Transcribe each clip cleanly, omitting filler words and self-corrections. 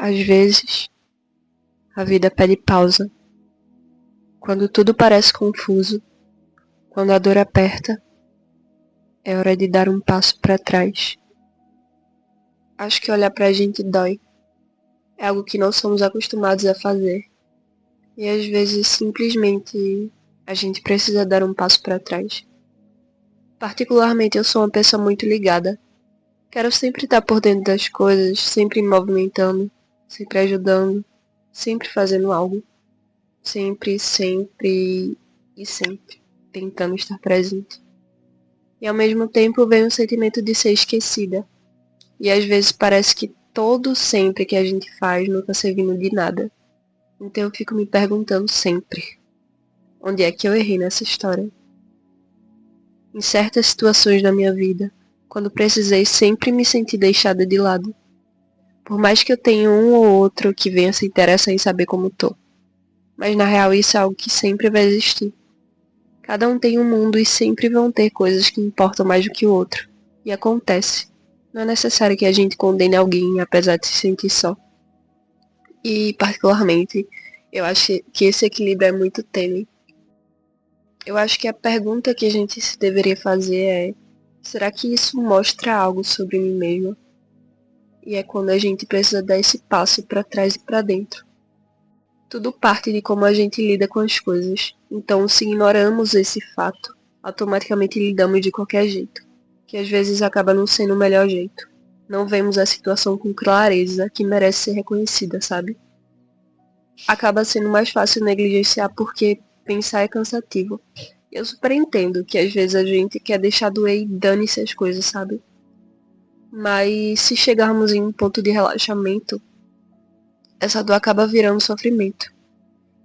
Às vezes, a vida pede pausa. Quando tudo parece confuso, quando a dor aperta, é hora de dar um passo para trás. Acho que olhar pra gente dói. É algo que não somos acostumados a fazer. E às vezes, simplesmente, a gente precisa dar um passo para trás. Particularmente, eu sou uma pessoa muito ligada. Quero sempre estar por dentro das coisas, sempre me movimentando, sempre ajudando, sempre fazendo algo. Sempre, sempre e sempre tentando estar presente. E ao mesmo tempo vem um sentimento de ser esquecida. E às vezes parece que todo sempre que a gente faz não tá servindo de nada. Então eu fico me perguntando sempre, onde é que eu errei nessa história? Em certas situações da minha vida, quando precisei, sempre me senti deixada de lado. Por mais que eu tenha um ou outro que venha se interessar em saber como tô. Mas na real isso é algo que sempre vai existir. Cada um tem um mundo e sempre vão ter coisas que importam mais do que o outro. E acontece. Não é necessário que a gente condene alguém apesar de se sentir só. E, particularmente, eu acho que esse equilíbrio é muito tênue. Eu acho que a pergunta que a gente se deveria fazer é: será que isso mostra algo sobre mim mesma? E é quando a gente precisa dar esse passo para trás e para dentro. Tudo parte de como a gente lida com as coisas. Então, se ignoramos esse fato, automaticamente lidamos de qualquer jeito, que às vezes acaba não sendo o melhor jeito. Não vemos a situação com clareza que merece ser reconhecida, sabe? Acaba sendo mais fácil negligenciar porque pensar é cansativo. Eu super entendo que às vezes a gente quer deixar doer e dane-se as coisas, sabe? Mas se chegarmos em um ponto de relaxamento, essa dor acaba virando sofrimento.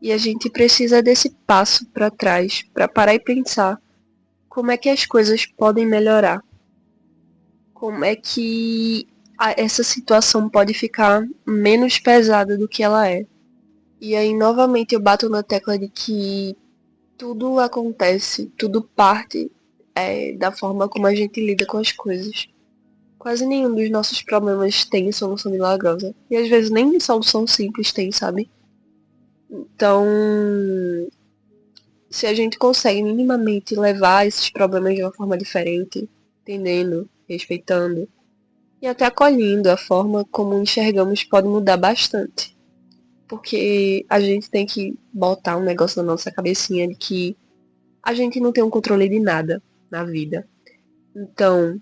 E a gente precisa desse passo para trás, para parar e pensar como é que as coisas podem melhorar. Como é que essa situação pode ficar menos pesada do que ela é. E aí, novamente, eu bato na tecla de que tudo acontece, tudo parte da forma como a gente lida com as coisas. Quase nenhum dos nossos problemas tem solução milagrosa. E às vezes nem solução simples tem, sabe? Então, se a gente consegue minimamente levar esses problemas de uma forma diferente, entendendo, respeitando e até acolhendo, a forma como enxergamos pode mudar bastante. Porque a gente tem que botar um negócio na nossa cabecinha de que a gente não tem um controle de nada na vida. Então,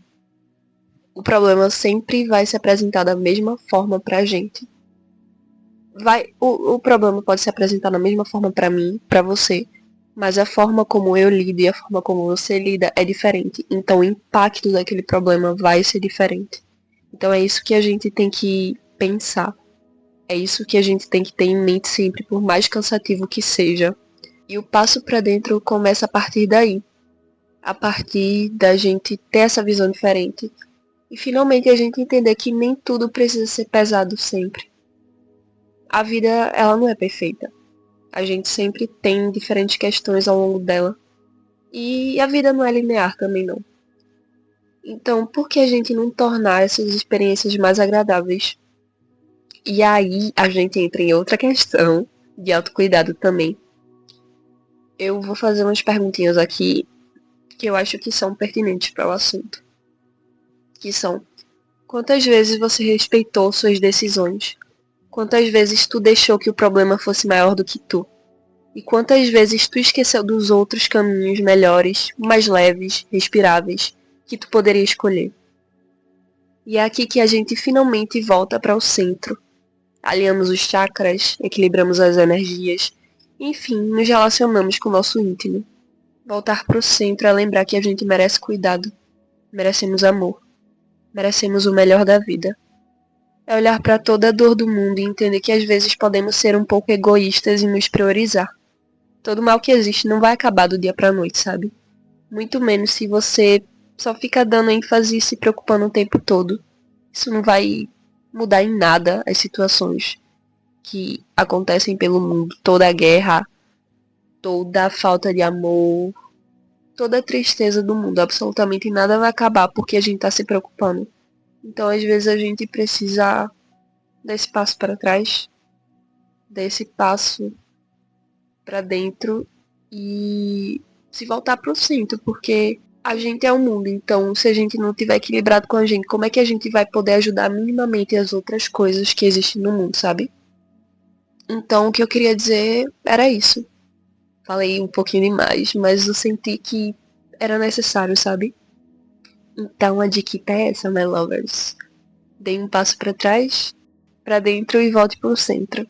o problema sempre vai se apresentar da mesma forma pra gente. O problema pode se apresentar da mesma forma pra mim, pra você, mas a forma como eu lido e a forma como você lida é diferente. Então o impacto daquele problema vai ser diferente. Então é isso que a gente tem que pensar. É isso que a gente tem que ter em mente sempre, por mais cansativo que seja. E o passo pra dentro começa a partir daí. A partir da gente ter essa visão diferente. E finalmente a gente entender que nem tudo precisa ser pesado sempre. A vida, ela não é perfeita. A gente sempre tem diferentes questões ao longo dela. E a vida não é linear também não. Então, por que a gente não tornar essas experiências mais agradáveis? E aí a gente entra em outra questão de autocuidado também. Eu vou fazer umas perguntinhas aqui que eu acho que são pertinentes para o assunto. Que são: quantas vezes você respeitou suas decisões? Quantas vezes tu deixou que o problema fosse maior do que tu? E quantas vezes tu esqueceu dos outros caminhos melhores, mais leves, respiráveis, que tu poderia escolher? E é aqui que a gente finalmente volta para o centro. Alinhamos os chakras, equilibramos as energias, enfim, nos relacionamos com o nosso íntimo. Voltar para o centro é lembrar que a gente merece cuidado, merecemos amor, merecemos o melhor da vida. É olhar para toda a dor do mundo e entender que às vezes podemos ser um pouco egoístas e nos priorizar. Todo mal que existe não vai acabar do dia pra noite, sabe? Muito menos se você só fica dando ênfase e se preocupando o tempo todo. Isso não vai mudar em nada as situações que acontecem pelo mundo. Toda a guerra, toda a falta de amor, toda a tristeza do mundo. Absolutamente nada vai acabar porque a gente tá se preocupando. Então, às vezes, a gente precisa Dê esse passo para trás. Dê esse passo para dentro e se voltar pro centro, porque a gente é o mundo, então se a gente não tiver equilibrado com a gente, como é que a gente vai poder ajudar minimamente as outras coisas que existem no mundo, sabe? Então o que eu queria dizer era isso. Falei um pouquinho demais, mas eu senti que era necessário, sabe? Então a dica é essa, my lovers. Dê um passo para trás, para dentro e volte pro centro.